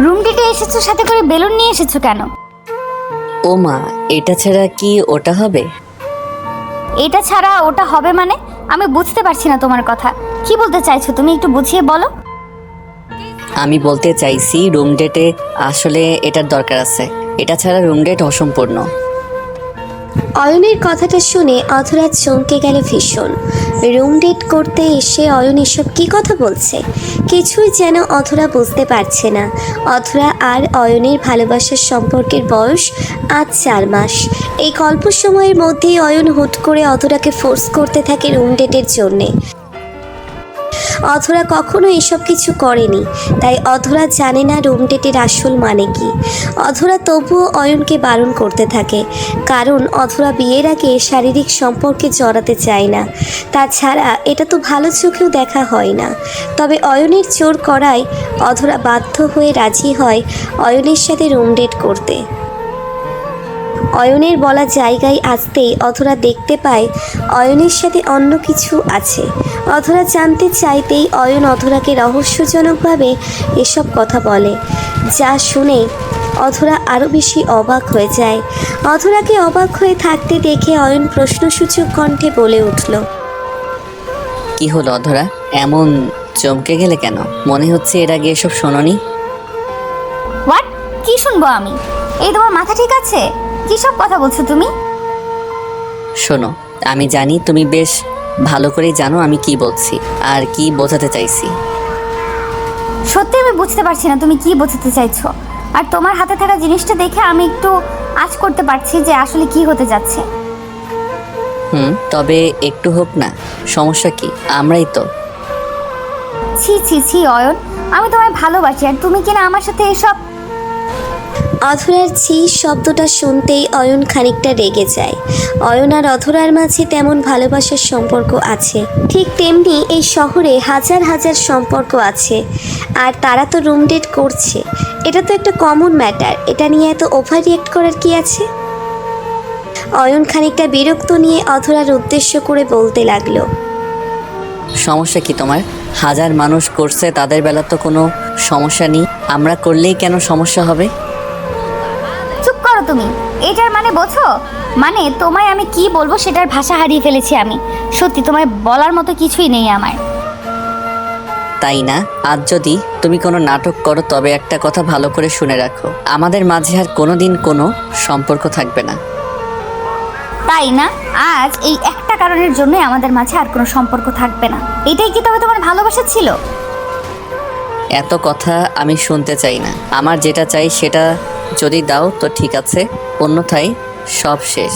Room ডেটে এসেছো, সাথে করে বেলুন নিয়ে এসেছো কেন? ও মা, এটা ছাড়া কি ওটা হবে? এটা ছাড়া ওটা হবে মানে? আমি বুঝতে পারছি না তোমার কথা। কি বলতে চাইছো তুমি, একটু বুঝিয়ে বলো। আমি বলতে চাইছি রুম ডেটে আসলে এটার দরকার আছে, এটা ছাড়া রুম ডেট অসম্পূর্ণ। অয়নের কথাটা শুনে অধরা চমকে গেল ভীষণ। রুম ডেট করতে এসে অয়ন এসব কী কথা বলছে? কিছুই যেন অধরা বুঝতে পারছে না। অধরা আর অয়নের ভালোবাসার সম্পর্কের বয়স আজ 4 মাস। এই অল্প সময়ের মধ্যেই অয়ন হুট করে অধরাকে ফোর্স করতে থাকে রুম ডেটের জন্যে। অধরা কখনো এসব কিছু করেনি, তাই অধরা জানে না রুম ডেটের আসল মানে কি। অধরা তবুও অয়নকে বারণ করতে থাকে, কারণ অধরা বিয়ের আগে শারীরিক সম্পর্কে জড়াতে চায় না। তাছাড়া এটা তো ভালো চোখেও দেখা হয় না। তবে অয়নের জোর করায় অধরা বাধ্য হয়ে রাজি হয় অয়নের সাথে রুম ডেট করতে। অয়নের বলা জায়গায় আসতেই অধরা দেখতে পায় অয়নের সাথে অন্য কিছু আছে। অধরা জানতে চাইতেই অয়ন অধরাকে রহস্যজনকভাবে এসব কথা বলে, যা শুনে অধরা আরও বেশি অবাক হয়ে যায়। অধরাকে অবাক হয়ে থাকতে দেখে অয়ন প্রশ্নসূচক কণ্ঠে বলে উঠল, কি হলো অধরা, এমন চমকে গেলে কেন? মনে হচ্ছে এর আগে এসব শোনোনি। হোয়াট? কি শুনবো আমি? এই তোমার মাথা ঠিক আছে? কি সব কথা বলছো তুমি? শোনো, আমি জানি তুমি বেশ ভালো করেই জানো আমি কি বলছি আর কি বোঝাতে চাইছি। সত্যি আমি বুঝতে পারছি না তুমি কি বোঝাতে চাইছো। আর তোমার হাতে থাকা জিনিসটা দেখে আমি একটু আঁচ করতে পারছি যে আসলে কি হতে যাচ্ছে। তবে একটু হোক না, সমস্যা কি? আমরাই তো। ছি ছি ছি অয়ন, আমি তোমায় ভালোবাসি আর তুমি কিনা আমার সাথে এসব। অধরার ছি শব্দটা শুনতেই অয়ন খানিকটা রেগে যায়। অয়ন আর অধরার মাঝে তেমন ভালোবাসার সম্পর্ক আছে, ঠিক তেমনি এই শহরে হাজার হাজার সম্পর্ক আছে। আর তারা তো রুম ডেট করছে, এটা তো একটা কমন ম্যাটার। এটা নিয়ে এত ওভার রিয়েক্ট করার কি আছে? অয়ন খানিকটা বিরক্ত নিয়ে অধরার উদ্দেশ্য করে বলতে লাগলো, সমস্যা কি তোমার? হাজার মানুষ করছে, তাদের বেলা তো কোনো সমস্যা নেই, আমরা করলেই কেন সমস্যা হবে? চুপ করো তুমি। এটার মানে বোঝো? মানে তোমায় আমি কি বলবো সেটার ভাষা হারিয়ে ফেলেছি আমি। সত্যি তোমায় বলার মতো কিছুই নেই আমার। তাই না? আজ যদি তুমি কোনো নাটক করো তবে একটা কথা ভালো করে শুনে রাখো, আমাদের মাঝে আর কোনোদিন কোনো সম্পর্ক থাকবে না। তাই না? আজ এই একটা কারণের জন্যই আমাদের মাঝে আর কোনো সম্পর্ক থাকবে না। এটাই কি তবে তোমার ভালোবাসা ছিল? এত কথা আমি শুনতে চাই না। আমার যেটা চাই সেটা যদি দাও তো ঠিক আছে, অন্যথায় সব শেষ।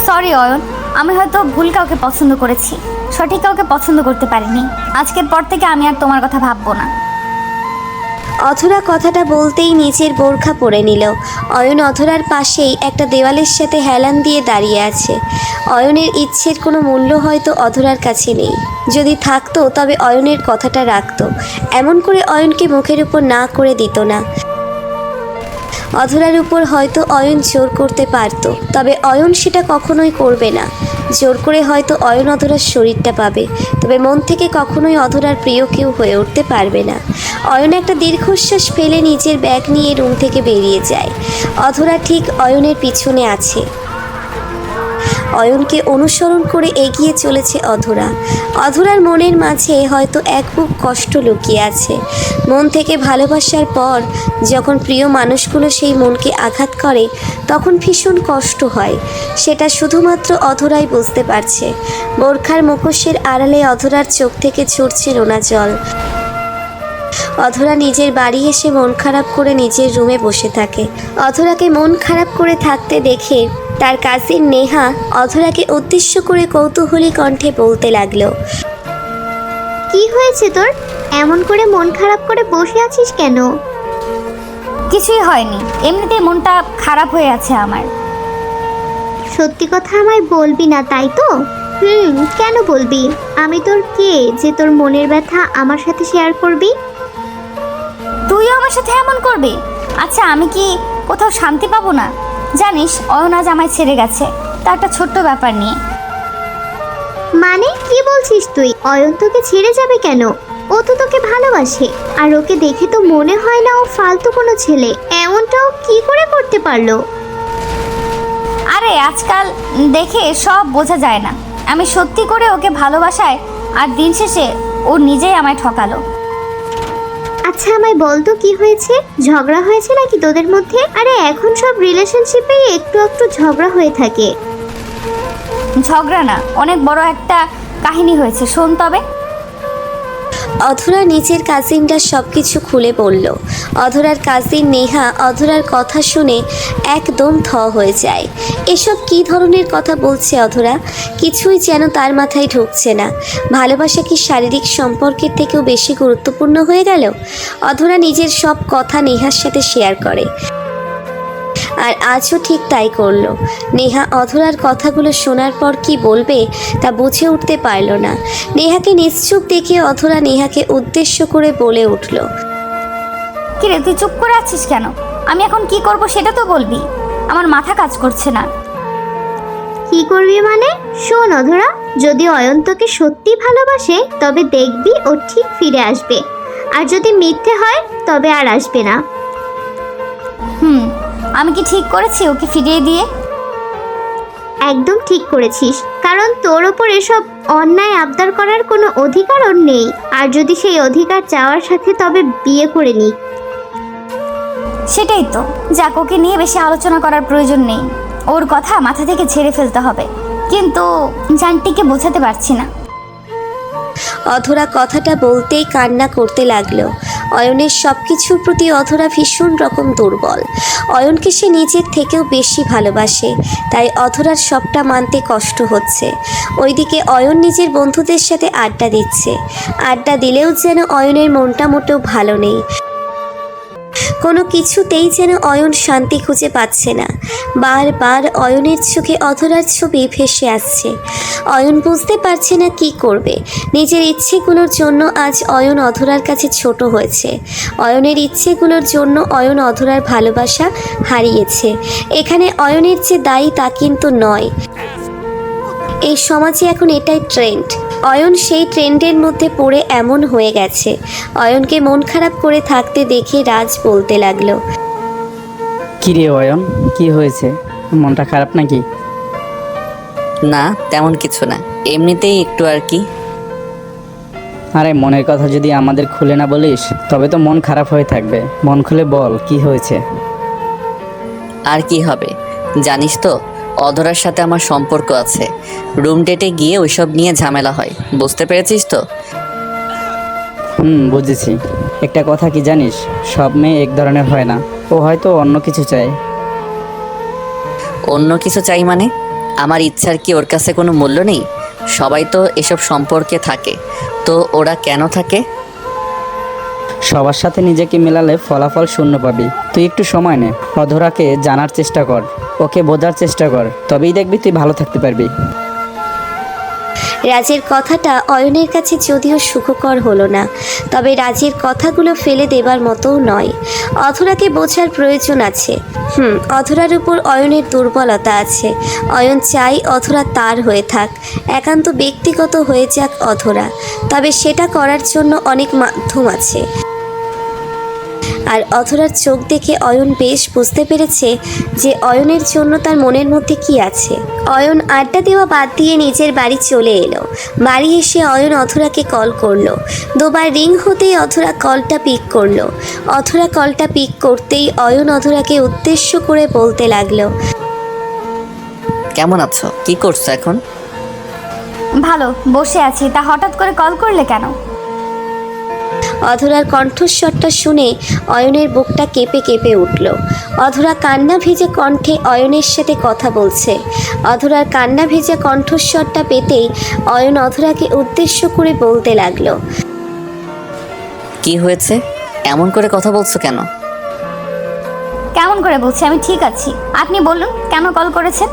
সরি অয়ন, আমি হয়তো ভুল কাউকে পছন্দ করেছি, সঠিক কাউকে পছন্দ করতে পারিনি। আজকের পর থেকে আমি আর তোমার কথা ভাববো না। অধরা কথাটা বলতেই নিচের বোরখা পরে নিল। অয়ন অধরার পাশেই একটা দেওয়ালের সাথে হেলান দিয়ে দাঁড়িয়ে আছে। অয়নের ইচ্ছের কোনো মূল্য হয়তো অধরার কাছে নেই। যদি থাকতো তবে অয়নের কথাটা রাখতো, এমন করে অয়নকে মুখের উপর না করে দিত না। অধরার উপর হয়তো অয়ন জোর করতে পারতো, তবে অয়ন সেটা কখনোই করবে না। জোর করে হয়তো অয়ন অধরার শরীরটা পাবে, তবে মন থেকে কখনোই অধরার প্রিয় কেউ হয়ে উঠতে পারবে না। অয়ন একটা দীর্ঘশ্বাস ফেলে নিজের ব্যাগ নিয়ে রুম থেকে বেরিয়ে যায়। অধরা ঠিক অয়নের পিছনে আছে। অয়নকে অনুসরণ করে এগিয়ে চলেছে অধরা। অধরার মনের মাঝে হয়তো এক বুক কষ্ট লুকিয়ে আছে। মন থেকে ভালোবাসার পর যখন প্রিয় মানুষগুলো সেই মনকে আঘাত করে তখন ভীষণ কষ্ট হয়। সেটা শুধুমাত্র অধরাই বুঝতে পারছে। বোরখার মুখোশের আড়ালে অধরার চোখ থেকে ঝরছে নোনা জল। অধরা নিজের বাড়ি এসে মন খারাপ করে নিজের রুমে বসে থাকে। অধরাকে মন খারাপ করে থাকতে দেখে তার কাজিন নেহা অধরাকে উদ্দেশ্য করে কৌতূহলী কণ্ঠে বলতে লাগলো, কি হয়েছে তোর? এমন করে মন খারাপ করে বসে আছিস কেন? কিছুই হয়নি, এমনিতেই মনটা খারাপ হয়ে আছে আমার। সত্যি কথা আমায় বলবি না তাই তো? কেন বলবি? আমি তোর কে যে তোর মনের ব্যথা আমার সাথে শেয়ার করবি? তুইও আমার সাথে এমন করবি? আচ্ছা, আমি কি কোথাও শান্তি পাবো না? জানিস অয়ন আজ আমায় ছেড়ে গেছে, তা একটা ছোট্ট ব্যাপার নিয়ে। মানে কি বলছিস তুই? অয়ন তোকে ছেড়ে যাবে কেন? ও তো তোকে ভালোবাসে, আর ওকে দেখে তো মনে হয় না ও ফালতু কোনো ছেলে। এমনটাও কি করে করতে পারলো? আরে আজকাল দেখে সব বোঝা যায় না। আমি সত্যি করে ওকে ভালোবাসায়, আর দিন শেষে ও নিজেই আমায় ঠকালো। আচ্ছা আমায় বলতো কি হয়েছে? ঝগড়া হয়েছে নাকি তোদের মধ্যে? আরে এখন সব রিলেশনশিপেই একটু একটু ঝগড়া হয়ে থাকে। ঝগড়া না, অনেক বড় একটা কাহিনী হয়েছে, শোন তবে। অধরা নিজের কাজিনটা সব কিছু খুলে বলল। অধরার কাজিন নেহা অধরার কথা শুনে একদম থ হয়ে যায়। এসব কী ধরনের কথা বলছে অধরা? কিছুই যেন তার মাথায় ঢুকছে না। ভালোবাসা কি শারীরিক সম্পর্কের থেকেও বেশি গুরুত্বপূর্ণ হয়ে গেল? অধরা নিজের সব কথা নেহার সাথে শেয়ার করে, আর আজও ঠিক তাই করলো। নেহা অধরার কথাগুলো শোনার পর কি বলবে তা বুঝে উঠতে পারল না। নেহাকে নিশ্চুপ দেখে অধরা নেহাকে উদ্দেশ্য করে বলে উঠল, কিরে তুই চুপ করে আছিস কেন? আমি এখন কি করব সেটা তো বলবি। আমার মাথা কাজ করছে না। কি করবি মানে? শোন অধরা, যদি অয়ন তোকে সত্যি ভালোবাসে তবে দেখবি ও ঠিক ফিরে আসবে, আর যদি মিথ্যে হয় তবে আর আসবে না। আমি কি ঠিক করেছি ওকে ফিরিয়ে দিয়ে? একদম ঠিক করেছিস, কারণ তোর ওপর এসব অন্যায় আবদার করার কোনো অধিকার ওর নেই। আর যদি সেই অধিকার চাওয়ার সাথে তবে বিয়ে করে নি। সেটাই তো, যাক ওকে নিয়ে বেশি আলোচনা করার প্রয়োজন নেই। ওর কথা মাথা থেকে ঝেড়ে ফেলতে হবে, কিন্তু জানটিকে বোঝাতে পারছি না। অধরা কথাটা বলতেই কান্না করতে লাগলো। অয়নের সব কিছুর প্রতি অধরা ভীষণ রকম দুর্বল। অয়নকে সে নিজের থেকেও বেশি ভালোবাসে, তাই অধরার সবটা মানতে কষ্ট হচ্ছে। ওইদিকে অয়ন নিজের বন্ধুদের সাথে আড্ডা দিচ্ছে। আড্ডা দিলেও যেন অয়নের মনটা মোটেও ভালো নেই। কোনো কিছুতেই যেন অয়ন শান্তি খুঁজে পাচ্ছে না। বারবার অয়নের চোখে অধরার ছবি ভেসে আসছে। অয়ন বুঝতে পারছে না কি করবে। নিজের ইচ্ছেগুলোর জন্য আজ অয়ন অধরার কাছে ছোট হয়েছে। অয়নের ইচ্ছেগুলোর জন্য অয়ন অধরার ভালোবাসা হারিয়েছে। এখানে অয়নের যে দায়ী তা কিন্তু নয়। এই সমাজে এখন এটাই ট্রেন্ড। অয়ন সেই ট্রেন্ডের মধ্যে পড়ে এমন হয়ে গেছে। অয়নকে মন খারাপ করে থাকতে দেখে রাজ বলতে লাগলো, কি রে অয়ন, কি হয়েছে? মনটা খারাপ নাকি? না, তেমন কিছু না, এমনিতেই একটু আর কি। আরে মনের কথা যদি আমাদের খুলে না বলিস তবে তো মন খারাপ হয়ে থাকবে। মন খুলে বল, কি হয়েছে? আর কি হবে, জানিস তো অধরার সাথে আমার সম্পর্ক আছে। রুম ডেটে গিয়ে ওইসব নিয়ে ঝামেলা হয়, বুঝতে পেরেছিস তো? বুঝেছি। একটা কথা কি জানিস, সব মেয়ে এক ধরনের হয় না। ও হয়তো অন্য কিছু চায়। অন্য কিছু চাই মানে? আমার ইচ্ছার কি ওর কাছে কোনো মূল্য নেই? সবাই তো এসব সম্পর্কে থাকে, তো ওরা কেন থাকে? সবার সাথে নিজেকে মেলালে ফলাফল শূন্য পাবি। তুই একটু সময় নে, অধরাকে জানার চেষ্টা কর, ওকে বোঝার চেষ্টা কর, তবেই দেখবি তুই ভালো থাকতে পারবি। রাজের কথাটা অয়নের কাছে যদিও সুখকর হলো না, তবে রাজের কথাগুলো ফেলে দেবার মতোও নয়। অধরাকে বোঝার প্রয়োজন আছে। অধরার উপর অয়নের দুর্বলতা আছে। অয়ন চাই অধরা তার হয়ে থাক, একান্ত ব্যক্তিগত হয়ে যাক অধরা। তবে সেটা করার জন্য অনেক মাধ্যম আছে। আর অধরার চোখ দেখে অয়ন বেশ বুঝতে পেরেছে যে অয়নের জন্য তার মনের মধ্যে কি আছে। অয়ন আড্ডা দেওয়া বাদ দিয়ে নিজের বাড়ি চলে এলো। বাড়ি এসে অয়ন অধরাকে কল করলো। দুবার রিং হতেই অধরা কলটা পিক করলো। অধরা কলটা পিক করতেই অয়ন অধরাকে উদ্দেশ্য করে বলতে লাগলো, কেমন আছো, কি করছো এখন? ভালো, বসে আছি। তা হঠাৎ করে কল করলে কেন? অধরার কণ্ঠস্বরটা শুনে অয়নের বুকটা কেঁপে কেঁপে উঠল। অধরা কান্না ভেজে কণ্ঠে অয়নের সাথে কথা বলছে। অধরার কান্না ভেজা কণ্ঠস্বরটা পেতেই অয়ন অধরাকে উদ্দেশ্য করে বলতে লাগলো, কি হয়েছে, এমন করে কথা বলছো কেন? কেমন করে বলছি, আমি ঠিক আছি। আপনি বলুন কেন কল করেছেন?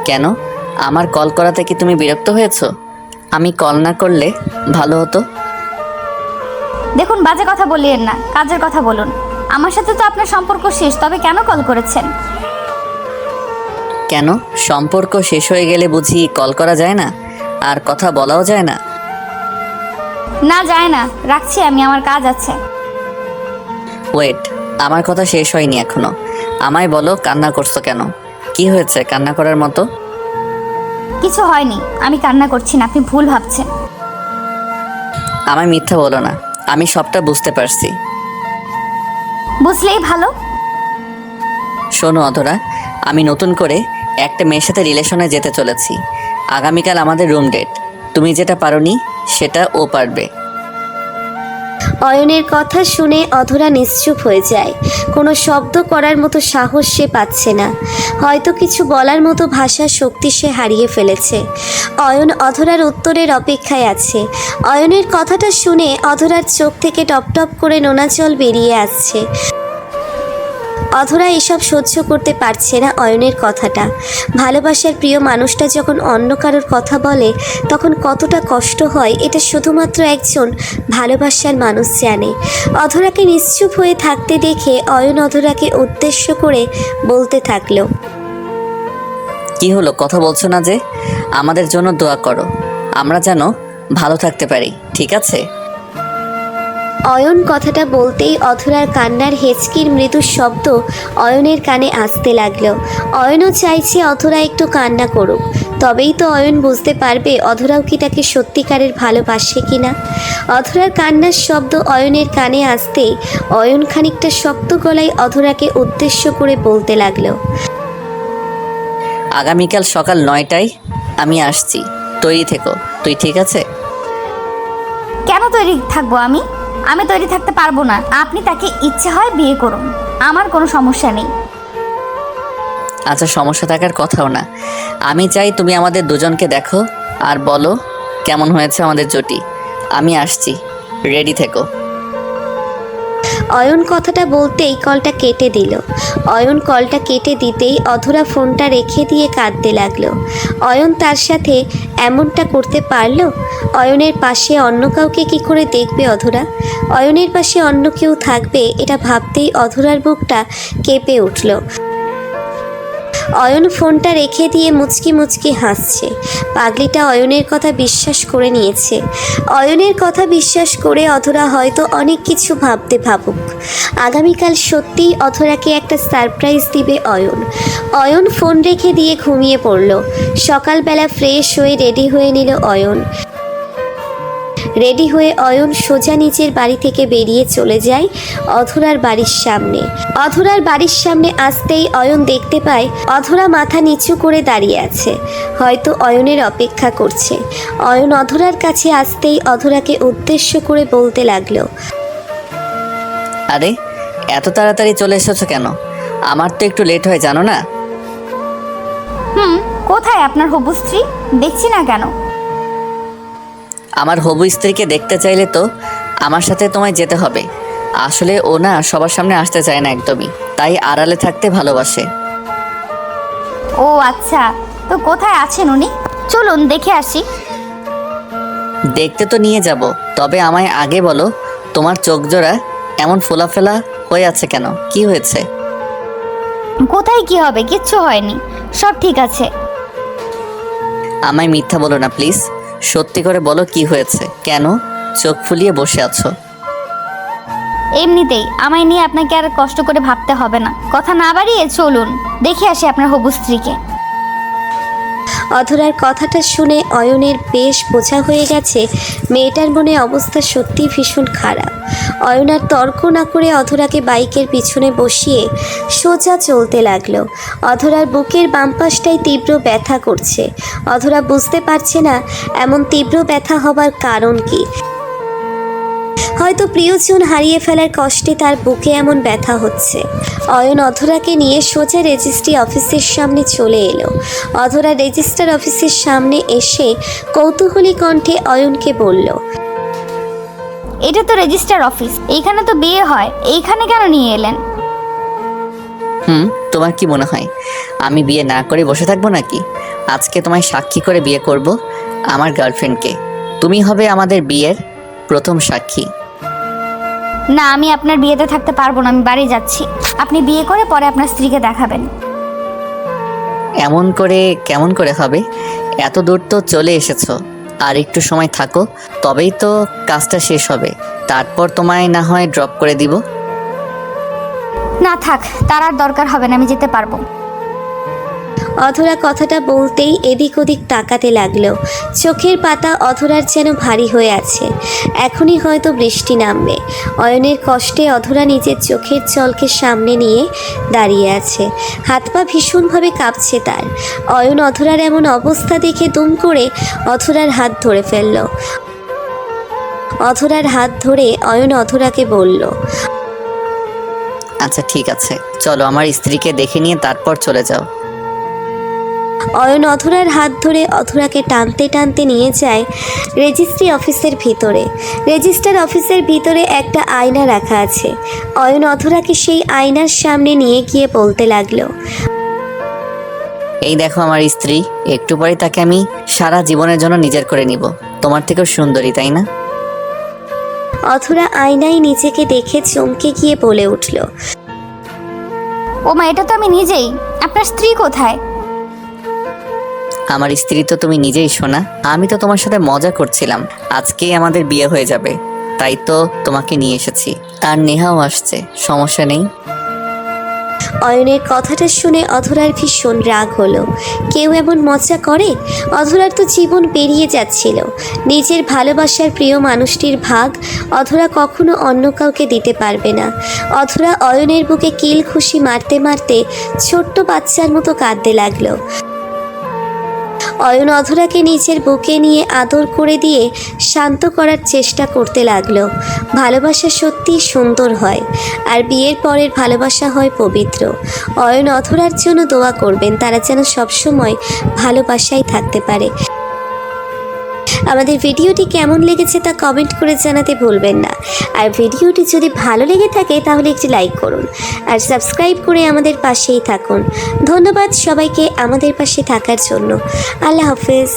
কেন, আমার কল করাতে কি তুমি বিরক্ত হয়েছো? আমি কল না করলে ভালো হতো। দেখুন, বাজে কথা বলিয়েন না, কাজের কথা বলুন। আমার সাথে তো আপনার সম্পর্ক শেষ, তবে কেন কল করেছেন? কেন, সম্পর্ক শেষ হয়ে গেলে বুঝি কল করা যায় না, আর কথা বলাও যায় না? না যায় না, রাখছি আমি, আমার কাজ আছে। ওয়েট, আমার কথা শেষ হয়নি এখনো। আমায় বলো, কান্না করছো কেন? কি হয়েছে কান্না করার মতো? কিছু হয়নি, আমি কান্না করছি না, আপনি ভুল ভাবছেন। আমায় মিথ্যা বলো না, আমি সবটা বুঝতে পারছি। বুঝলেই ভালো। শোনো অধরা, আমি নতুন করে একটা মেয়ের সাথে রিলেশনে যেতে চলেছি। আগামীকাল আমাদের রুম ডেট। তুমি যেটা পারোনি সেটা ও পারবে। অয়নের কথা শুনে অধরা নিশ্চুপ হয়ে যায়। কোনো শব্দ করার মতো সাহস সে পাচ্ছে না। হয়তো কিছু বলার মতো ভাষার শক্তি সে হারিয়ে ফেলেছে। অয়ন অধরার উত্তরের অপেক্ষায় আছে। অয়নের কথাটা শুনে অধরার চোখ থেকে টপ টপ করে নোনা জল বেরিয়ে আসছে। অধরা এসব সহ্য করতে পারছে না অয়নের কথাটা। ভালোবাসার প্রিয় মানুষটা যখন অন্য কারোর কথা বলে তখন কতটা কষ্ট হয় এটা শুধুমাত্র একজন ভালোবাসার মানুষ জানে। অধরাকে নিশ্চুপ হয়ে থাকতে দেখে অয়ন অধরাকে উদ্দেশ্য করে বলতে থাকলো, কি হলো, কথা বলছো না যে? আমাদের জন্য দোয়া করো, আমরা যেন ভালো থাকতে পারি, ঠিক আছে? অয়ন কথাটা বলতেই অধরার কান্নার হেঁচকির মৃদু শব্দ অয়নের কানে আসতে লাগলো। অয়নও চাইছে অধরা একটু কান্না করুক, তবেই তো অয়ন বুঝতে পারবে অধরাও কি তাকে সত্যিকারের ভালোবাসে কিনা। অধরার কান্নার শব্দ অয়নের কানে আসতেই অয়ন খানিকটা শক্ত গলায় অধরাকে উদ্দেশ্য করে বলতে লাগলো, আগামীকাল সকাল 9টায় আমি আসছি, তৈরি থেকো। তুই ঠিক আছে? কেন তৈরি থাকবো আমি? আমি তৈরি থাকতে পারবো না। আপনি তাকে ইচ্ছে হয় বিয়ে করুন, আমার কোনো সমস্যা নেই। আচ্ছা, সমস্যা থাকার কথাও না। আমি চাই তুমি আমাদের দুজনকে দেখো আর বলো কেমন হয়েছে আমাদের জুটি। আমি আসছি, রেডি থেকো। অয়ন কথাটা বলতেই কলটা কেটে দিল। অয়ন কলটা কেটে দিতেই অধরা ফোনটা রেখে দিয়ে কাঁদতে লাগলো। অয়ন তার সাথে এমনটা করতে পারলো? অয়নের পাশে অন্য কাউকে কি করে দেখবে অধরা? অয়নের পাশে অন্য কেউ থাকবে এটা ভাবতেই অধরার বুকটা কেঁপে উঠল। অয়ন ফোনটা রেখে দিয়ে মুচকি মুচকি হাসছে। পাগলিটা অয়নের কথা বিশ্বাস করে নিয়েছে। অয়নের কথা বিশ্বাস করে অধরা হয়তো অনেক কিছু ভাবতে ভাবুক। আগামীকাল সত্যিই অধরাকে একটা সারপ্রাইজ দিবে অয়ন। অয়ন ফোন রেখে দিয়ে ঘুমিয়ে পড়ল। সকালবেলা ফ্রেশ হয়ে রেডি হয়ে নিল অয়ন। রেডি হয়ে অয়ন সোজা নিজের বাড়ি থেকে বেরিয়ে চলে যায় অধরার বাড়ির সামনে। অধরার বাড়ির সামনে আসতেই অয়ন দেখতে পায় অধরা মাথা নিচু করে দাঁড়িয়ে আছে, হয়তো অয়নের অপেক্ষা করছে। অয়ন অধরার কাছে আসতেই অধরাকে উদ্দেশ্য করে বলতে লাগলো, আরে এত তাড়াতাড়ি চলে এসেছো কেন? আমার তো একটু লেট হয় জানো না। কোথায় আপনার হবু স্ত্রী? দেখছি না কেন? আমার হবু স্ত্রীকে দেখতে চাইলে তো আমার সাথে তোমায় যেতে হবে। আসলে ও না সবার সামনে আসতে চায় না একদমই, তাই আড়ালে থাকতে ভালোবাসে। ও আচ্ছা, তো কোথায় আছেন উনি? চলুন দেখে আসি। দেখতে তো নিয়ে যাব, তবে আমায় আগে বলো তোমার চোখ জোড়া এমন ফোলাফেলা হয়ে আছে কেন? কি হয়েছে? কোথায় কি হবে? কিচ্ছু হয়নি, সব ঠিক আছে। আমায় মিথ্যা বলো না প্লিজ, সত্যি করে বলো কি হয়েছে, কেন চোখ ফুলিয়ে বসে আছো? এমনিতেই আমায় নিয়ে আপনাকে আর কষ্ট করে ভাবতে হবে না। কথা না বাড়িয়ে চলুন দেখে আসি আপনার হবু স্ত্রীকে। অধরার কথাটা শুনে অয়নের বেশ বোঝা হয়ে গেছে মেয়েটার মনে অবস্থা সত্যিই ভীষণ খারাপ। অয়ন আর তর্ক না করে অধরাকে বাইকের পিছনে বসিয়ে সোজা চলতে লাগলো। অধরার বুকের বাম পাশটায় তীব্র ব্যথা করছে। অধরা বুঝতে পারছে না এমন তীব্র ব্যথা হবার কারণ কি। হয়তো প্রিয়জন হারিয়ে ফেলার কষ্টে তার বুকে এমন ব্যথা হচ্ছে। অয়ন অধরাকে নিয়ে সোজা রেজিস্ট্রি অফিসের সামনে চলে এলো। অধরা রেজিস্ট্রার অফিসের সামনে এসে কৌতূহলী কণ্ঠে অয়নকে বলল, এটা তো রেজিস্ট্রার অফিস, এইখানে তো বিয়ে হয়, এইখানে কেন নিয়ে এলেন? তোমার কি মনে হয় আমি বিয়ে না করে বসে থাকবো নাকি? আজকে তোমায় সাক্ষী করে বিয়ে করব আমার গার্লফ্রেন্ডকে। তুমি হবে আমাদের বিয়ের প্রথম সাক্ষী। না, আমি আপনার বিয়েতে থাকতে পারবো না, আমি বাড়ি যাচ্ছি। আপনি বিয়ে করে পরে আপনার স্ত্রীকে দেখাবেন। এমন করে কেমন করে হবে? এত দূর তো চলে এসেছো, আর একটু সময় থাকো, তবেই তো কাজটা শেষ হবে। তারপর তোমায় না হয় ড্রপ করে দিব। না থাক, তার আর দরকার হবে না, আমি যেতে পারবো। অধরা কথাটা বলতেই এদিক ওদিক তাকাতে লাগলো। চোখের পাতা অধরার যেন ভারী হয়ে আছে, এখনই হয়তো বৃষ্টি নামবে। অয়নের কষ্টে অধরা নিজের চোখের জলকে সামনে নিয়ে দাঁড়িয়ে আছে, হাত পা ভীষণভাবে কাঁপছে তার। অয়ন অধরার এমন অবস্থা দেখে দুম করে অধরার হাত ধরে ফেলল। অধরার হাত ধরে অয়ন অধরাকে বলল, আচ্ছা ঠিক আছে, চলো আমার স্ত্রীকে দেখে নিয়ে তারপর চলে যাও। অয়ন অধরার হাত ধরে অধরাকে টানতে টানতে নিয়ে যায় রেজিস্ট্রি অফিসের ভিতরে। রেজিস্টার অফিসের ভিতরে একটা আয়না রাখা আছে। অয়ন অধরাকে সেই আয়নার সামনে নিয়ে গিয়ে বলতে লাগলো, এই দেখো আমার স্ত্রী, একটু পরে তাকে আমি সারা জীবনের জন্য নিজের করে নিব। তোমার থেকেও সুন্দরী, তাই না? অধরা আয়নায় নিজেকে দেখে চমকে গিয়ে বলে উঠল, ও মা, এটা তো আমি নিজেই। আপনার স্ত্রী কোথায়? আমার স্ত্রী তো তুমি নিজেই, শোনা। আমি তো তোমার সাথে মজা করছিলাম, আজকেই আমাদের বিয়ে হয়ে যাবে, তাই তো তোমাকে নিয়ে এসেছি। আর নেহাও আসছে, সমস্যা নেই। অয়নের কথাটা শুনে অধরার ভীষণ রাগ হলো। কেউ এমন মজা করে? অধরার তো জীবন পেরিয়ে যাচ্ছিল। নিজের ভালোবাসার প্রিয় মানুষটির ভাগ অধরা কখনো অন্য কাউকে দিতে পারবে না। অধরা অয়নের বুকে কিল খুশি মারতে মারতে ছোট্ট বাচ্চার মতো কাঁদতে লাগলো। অয়ন অধরাকে নিজের বুকে নিয়ে আদর করে দিয়ে শান্ত করার চেষ্টা করতে লাগলো। ভালোবাসা সত্যিই সুন্দর হয়, আর বিয়ের পরের ভালোবাসা হয় পবিত্র। অয়ন অধরার জন্য দোয়া করবেন, তারা যেন সবসময় ভালোবাসায় থাকতে পারে। আমাদের ভিডিওটি কেমন লেগেছে তা কমেন্ট করে জানাতে ভুলবেন না। আর ভিডিওটি যদি ভালো লেগে থাকে তাহলে একটি লাইক করুন, আর সাবস্ক্রাইব করে আমাদের পাশেই থাকুন। ধন্যবাদ সবাইকে আমাদের পাশে থাকার জন্য। আল্লাহ হাফেজ।